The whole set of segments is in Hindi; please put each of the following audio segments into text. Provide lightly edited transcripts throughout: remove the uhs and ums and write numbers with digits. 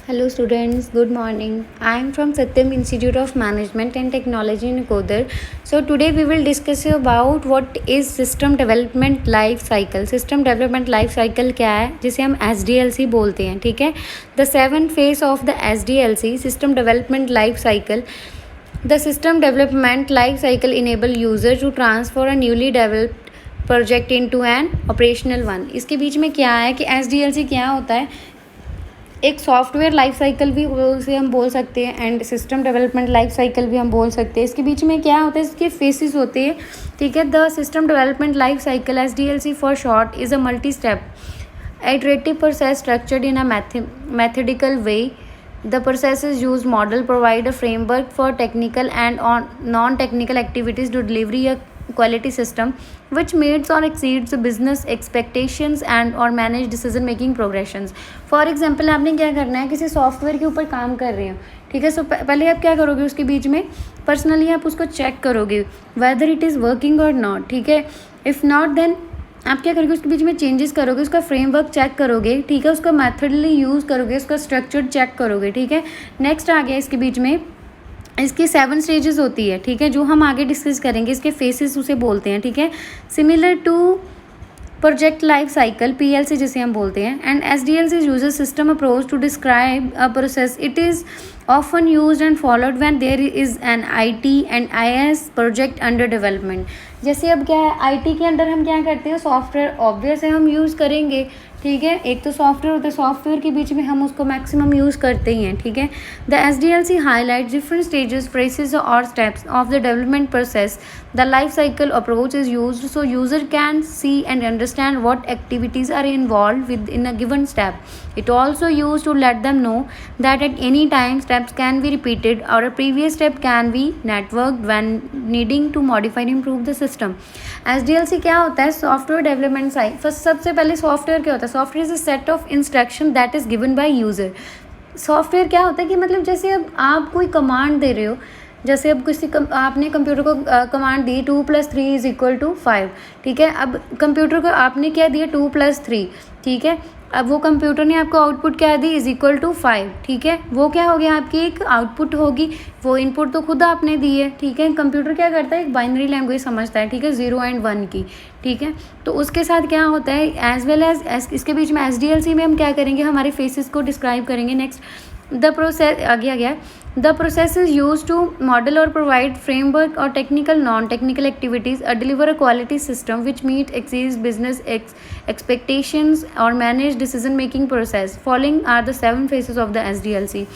Hello students, good morning. I am from Satyam Institute of Management and Technology in Kodar. So today we will discuss about what is System Development Life Cycle. System Development Life Cycle क्या है, जिसे हम SDLC बोलते हैं, ठीक है. The 7 phase of the SDLC, System Development Life Cycle. The System Development Life Cycle enable user to transfer a newly developed project into an operational one. इसके बीच में क्या है कि SDLC क्या होता है, एक सॉफ्टवेयर लाइफ साइकिल भी उसे हम बोल सकते हैं and system development life cycle भी हम बोल सकते हैं. इसके बीच में क्या होता है, इसके फेसेस होते हैं, ठीक है. The system development life cycle SDLC for short is a multi step iterative process structured in a methodical way. The processes use model provide a framework for technical and non-technical activities to deliver a quality system which meets or exceeds the business expectations and or manage decision making progressions. For example, आपने क्या करना है, किसी सॉफ्टवेयर के ऊपर काम कर रहे हो, ठीक है. सो पहले आप क्या करोगे, उसके बीच में पर्सनली आप उसको चेक करोगे वेदर इट इज़ वर्किंग और नॉट, ठीक है. इफ़ नॉट देन आप क्या करोगे, उसके बीच में चेंजेस करोगे, उसका फ्रेमवर्क चेक करोगे, ठीक है. उसका मेथडली यूज़ करोगे, उसका स्ट्रक्चर चेक करोगे, ठीक है. नेक्स्ट आ गया इसके बीच में, इसकी 7 स्टेजेस होती है, ठीक है, जो हम आगे डिस्कस करेंगे. इसके फेसेस उसे बोलते हैं, ठीक है. Similar to project life cycle PLC जिसे हम बोलते हैं. And SDLC uses system approach to describe a process. It is often used and followed when there is an IT and IS project under development. जैसे अब क्या है, IT के अंदर हम क्या करते हैं, सॉफ्टवेयर ऑब्वियस है हम यूज़ करेंगे, ठीक है. एक तो सॉफ्टवेयर होता है, सॉफ्टवेयर के बीच में हम उसको मैक्सिमम यूज़ करते ही हैं, ठीक है. The SDLC highlight different stages phases और steps of the development process. The life cycle approach is used so user can see and understand what activities are involve within a given step. It also used to let them know that at any time steps can be repeated or a previous step can be networked when needing to modify and improve the system. SDLC क्या होता है, सॉफ्टवेयर डेवलपमेंट साइकिल. फर्स्ट सबसे पहले सॉफ्टवेयर क्या होता है, software is a set of instruction that is given by user. Software क्या होता है कि मतलब जैसे अब आप कोई कमांड दे रहे हो, जैसे अब आपने कंप्यूटर को कमांड दी 2 + 3 = 5, ठीक है. अब कंप्यूटर को आपने क्या दिया 2 + 3, ठीक है. अब वो कंप्यूटर ने आपको आउटपुट क्या दी =5, ठीक है. वो क्या हो गया, आपकी एक आउटपुट होगी. वो इनपुट तो खुद आपने दी है, ठीक है. कंप्यूटर क्या करता है, एक बाइनरी लैंग्वेज समझता है, ठीक है, 0 और 1 की, ठीक है. तो उसके साथ क्या होता है, एज वेल एज इसके बीच में SDLC में हम क्या करेंगे, हमारे फेसेस को डिस्क्राइब करेंगे. नेक्स्ट द प्रोसेस आगे आ गया. The process is used to model or provide framework or technical non-technical activities or deliver a quality system which meet exceeds business expectations or manage decision making process. Following are the 7 phases of the SDLC.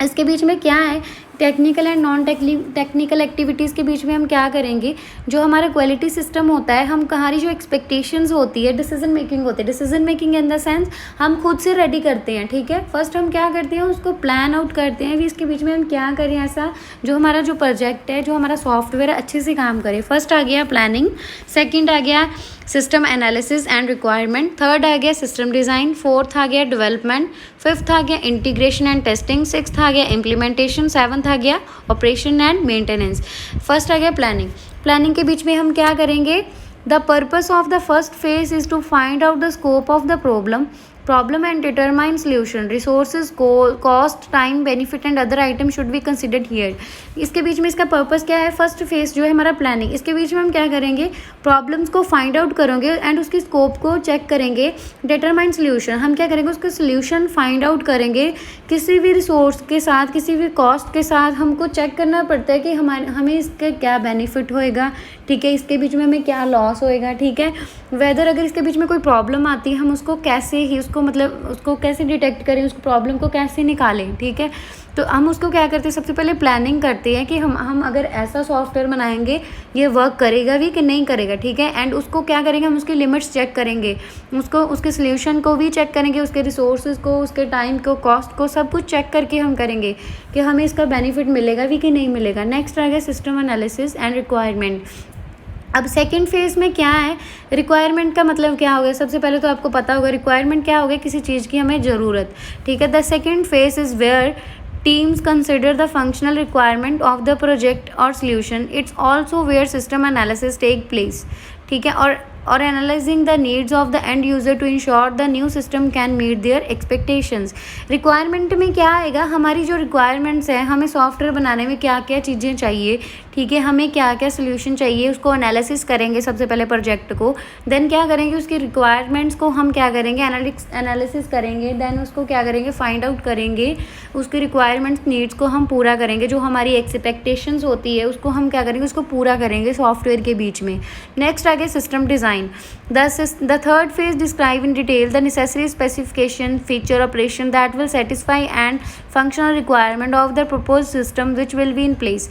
इसके बीच में क्या है, technical and non technical activities के बीच में हम क्या करेंगे, जो हमारा क्वालिटी सिस्टम होता है, हम हमारी जो एक्सपेक्टेशंस होती है, डिसीजन मेकिंग होती है. Decision making in the sense हम खुद से रेडी करते हैं, ठीक है. फर्स्ट हम क्या करते हैं, उसको प्लान आउट करते हैं कि इसके बीच में हम क्या करें ऐसा जो हमारा जो प्रोजेक्ट है, जो हमारा सॉफ्टवेयर है, अच्छे से काम करे. फर्स्ट आ गया प्लानिंग, सेकेंड आ गया system analysis and requirement, third आ गया सिस्टम डिज़ाइन, फोर्थ आ गया डेवलपमेंट, फिफ्थ आ गया इंटीग्रेशन एंड टेस्टिंग, सिक्स्थ आ गया इम्प्लीमेंटेशन, सेवन्थ आ गया ऑपरेशन एंड मेंटेनेंस. फर्स्ट आ गया प्लानिंग. प्लानिंग के बीच में हम क्या करेंगे, the purpose of the first phase is to find out the scope of the problem and determine solution. Resources, cost, time, benefit and other items should be considered here. इसके बीच में इसका पर्पस क्या है, फर्स्ट फेज जो है हमारा प्लानिंग. इसके बीच में हम क्या करेंगे, प्रॉब्लम्स को फाइंड आउट करेंगे एंड उसकी स्कोप को चेक करेंगे. डिटरमाइन सोल्यूशन, हम क्या करेंगे, उसका सोल्यूशन फाइंड आउट करेंगे. किसी भी रिसोर्स के साथ, किसी भी कॉस्ट के साथ हमको चेक करना पड़ता है कि हमें इसका क्या बेनिफिट होएगा, ठीक है, इसके बीच में हमें क्या लॉस होएगा, ठीक है. वेदर अगर इसके बीच में कोई प्रॉब्लम आती है, हम उसको कैसे ही उसको कैसे डिटेक्ट करें, उसको प्रॉब्लम को कैसे निकालें, ठीक है. तो हम उसको क्या करते हैं, सबसे पहले प्लानिंग करते हैं कि हम अगर ऐसा सॉफ्टवेयर बनाएंगे ये वर्क करेगा भी कि नहीं करेगा, ठीक है. एंड उसको क्या करेंगे, हम उसकी लिमिट्स चेक करेंगे, उसके सोल्यूशन को भी चेक करेंगे, उसके रिसोर्सेज को, उसके टाइम को, कॉस्ट को, सब कुछ चेक करके हम करेंगे कि हमें इसका बेनिफिट मिलेगा भी कि नहीं मिलेगा. नेक्स्ट आ गया सिस्टम एनालिसिस एंड रिक्वायरमेंट. अब सेकेंड फेज में क्या है, रिक्वायरमेंट का मतलब क्या हो गया, सबसे पहले तो आपको पता होगा रिक्वायरमेंट क्या हो गया, किसी चीज़ की हमें ज़रूरत, ठीक है. The second phase is where teams consider the functional requirement of the project or solution. It's also where system analysis take place, ठीक है. और or analyzing the needs of the end user to ensure the new system can meet their expectations. Requirement में क्या आएगा, हमारी जो रिक्वायरमेंट्स है, हमें सॉफ्टवेयर बनाने में क्या क्या चीज़ें चाहिए, ठीक है, हमें क्या क्या सोल्यूशन चाहिए, उसको एनालिसिस करेंगे सबसे पहले प्रोजेक्ट को, देन क्या करेंगे उसकी रिक्वायरमेंट्स को हम क्या करेंगे एनालिसिस करेंगे, देन उसको क्या करेंगे फाइंड आउट करेंगे, उसकी रिक्वायरमेंट्स नीड्स को हम पूरा करेंगे, जो हमारी एक्सपेक्टेशंस होती है उसको हम क्या करेंगे उसको पूरा करेंगे सॉफ्टवेयर के बीच में. नेक्स्ट आ गया system design. The third phase describe in detail the necessary specification, feature, operation that will satisfy and functional requirement of the proposed system which will be in place.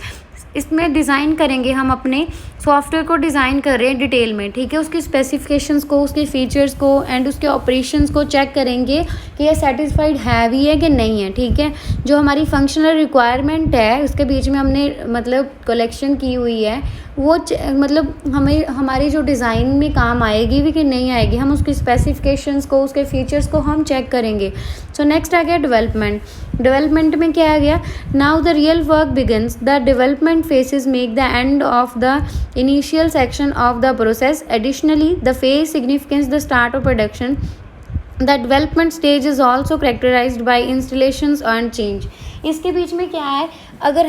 इसमें डिज़ाइन करेंगे हम अपने सॉफ्टवेयर को डिज़ाइन कर रहे हैं डिटेल में, ठीक है, उसकी स्पेसिफिकेशंस को, उसके फीचर्स को एंड उसके ऑपरेशंस को चेक करेंगे कि ये सेटिस्फाइड है भी है कि नहीं है, ठीक है. जो हमारी फंक्शनल रिक्वायरमेंट है उसके बीच में हमने मतलब कलेक्शन की हुई है वो मतलब हमें हमारी जो डिज़ाइन में काम आएगी भी कि नहीं आएगी, हम उसकी स्पेसिफिकेशंस को, उसके फीचर्स को हम चेक करेंगे. सो नेक्स्ट आ गया डेवलपमेंट. डेवलपमेंट में क्या आ गया, now the real work begins. The development phases make the end of the initial section of the process. Additionally, the phase signifies the start of production. The development stage is also characterized by installations and change. इसके बीच में क्या है, अगर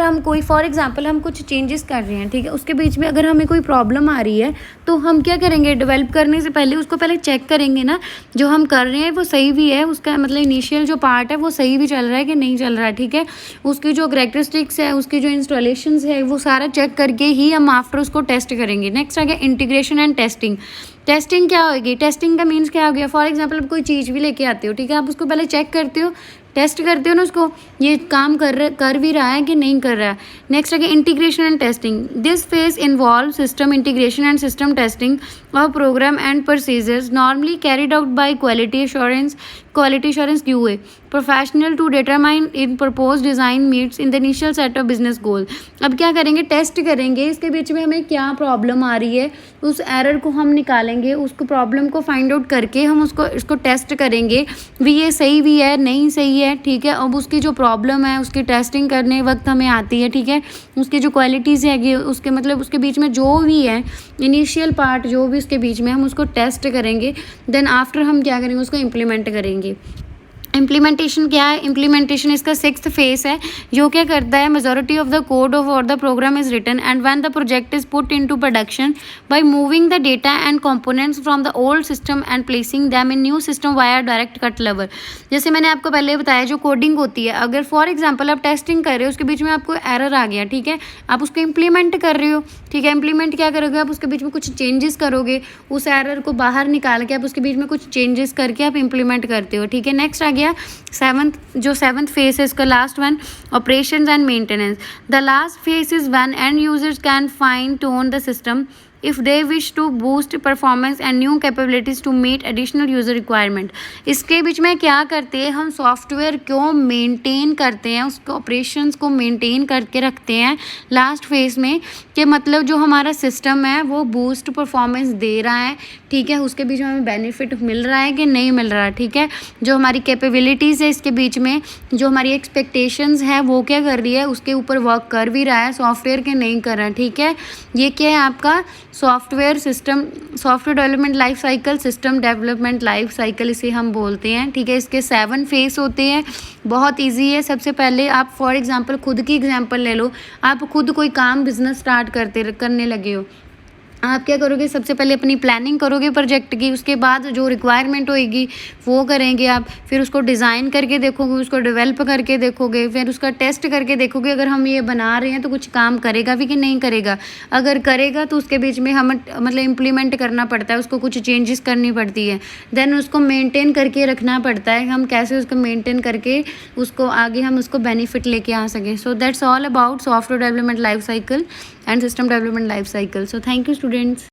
हम कोई फॉर एग्जांपल हम कुछ चेंजेस कर रहे हैं, ठीक है, उसके बीच में अगर हमें कोई प्रॉब्लम आ रही है तो हम क्या करेंगे, डेवलप करने से पहले उसको पहले चेक करेंगे ना जो हम कर रहे हैं वो सही भी है, उसका मतलब इनिशियल जो पार्ट है वो सही भी चल रहा है कि नहीं चल रहा है, ठीक है, उसकी जो कैरेक्टरिस्टिक्स है, उसकी जो इंस्टॉलेशंस है वो सारा चेक करके ही हम आफ्टर उसको टेस्ट करेंगे. नेक्स्ट आ गया इंटीग्रेशन एंड टेस्टिंग. टेस्टिंग क्या होगी, टेस्टिंग का मीन्स क्या हो गया, फॉर एग्जांपल आप कोई चीज़ भी लेके आते हो, ठीक है, आप उसको पहले चेक करते हो, टेस्ट करते हो ना उसको, ये काम कर भी रहा है कि नहीं कर रहा है. नेक्स्ट है integration and testing. This phase involve system integration and system testing of program and procedures normally carried out by quality assurance QA professional to determine in propose design meets in the initial set of business goal. अब क्या करेंगे, टेस्ट करेंगे, इसके बीच में हमें क्या प्रॉब्लम आ रही है उस एरर को हम निकालेंगे, उसको प्रॉब्लम को फाइंड आउट करके हम इसको टेस्ट करेंगे भी ये सही भी है नहीं सही है, ठीक है. अब उसकी जो प्रॉब्लम है उसकी टेस्टिंग करने वक्त हमें आती है, ठीक है, उसकी जो क्वालिटीज़ है उसके मतलब उसके बीच में जो भी है इनिशियल पार्ट जो भी उसके बीच में हम उसको टेस्ट करेंगे, देन आफ्टर हम क्या करेंगे उसको इम्प्लीमेंट करेंगे. इम्प्लीमेंटेशन क्या है, इम्प्लीमेंटेशन इसका 6th फेस है जो क्या करता है, majority of the code of और the program is written and when the project is put into production by moving the data and components from the old system and placing them in new system via direct cut level. जैसे मैंने आपको पहले बताया जो कोडिंग होती है, अगर फॉर एग्जाम्पल आप टेस्टिंग कर रहे हो उसके बीच में आपको एरर आ गया, ठीक है, आप उसको इम्प्लीमेंट कर रहे हो, ठीक है, इम्प्लीमेंट क्या करोगे आप उसके बीच में कुछ चेंजेस करोगे, उस एरर को बाहर निकाल के आप उसके बीच में कुछ चेंजेस करके आप इम्प्लीमेंट करते हो, ठीक है. नेक्स्ट आ गया सेवंथ फेस है इसका last one, operations and maintenance. The last face is when and users can fine tune the system if they wish to boost performance and new capabilities to meet additional user requirement. इसके बीच में क्या करते हैं हम, सॉफ्टवेयर को मेंटेन करते हैं, उसके ऑपरेशंस को मेंटेन करके रखते हैं लास्ट फेज में, कि मतलब जो हमारा सिस्टम है वो बूस्ट परफॉर्मेंस दे रहा है, ठीक है, उसके बीच में हमें बेनिफिट मिल रहा है कि नहीं मिल रहा है, ठीक है, जो हमारी कैपेबिलिटीज़ है इसके बीच में, जो हमारी एक्सपेक्टेशंस है वो क्या कर रही है, उसके ऊपर वर्क कर भी रहा है सॉफ्टवेयर के नहीं कर रहा है, ठीक है. ये क्या है आपका software development life cycle, system development life cycle इसे हम बोलते हैं, ठीक है. इसके 7 फेस होते हैं, बहुत इजी है. सबसे पहले आप फॉर एग्जांपल खुद की एग्जांपल ले लो, आप खुद कोई काम बिजनेस स्टार्ट करने लगे हो, आप क्या करोगे, सबसे पहले अपनी प्लानिंग करोगे प्रोजेक्ट की, उसके बाद जो रिक्वायरमेंट होएगी वो करेंगे आप, फिर उसको डिज़ाइन करके देखोगे, उसको डेवलप करके देखोगे, फिर उसका टेस्ट करके देखोगे अगर हम ये बना रहे हैं तो कुछ काम करेगा भी कि नहीं करेगा. अगर करेगा तो उसके बीच में हम मतलब इम्प्लीमेंट करना पड़ता है, उसको कुछ चेंजेस करनी पड़ती है, देन उसको मेनटेन करके रखना पड़ता है, हम कैसे उसको मेनटेन करके उसको आगे हम उसको बेनिफिट लेके आ सकें. So that's all about software development life cycle and system development life cycle. So thank you students.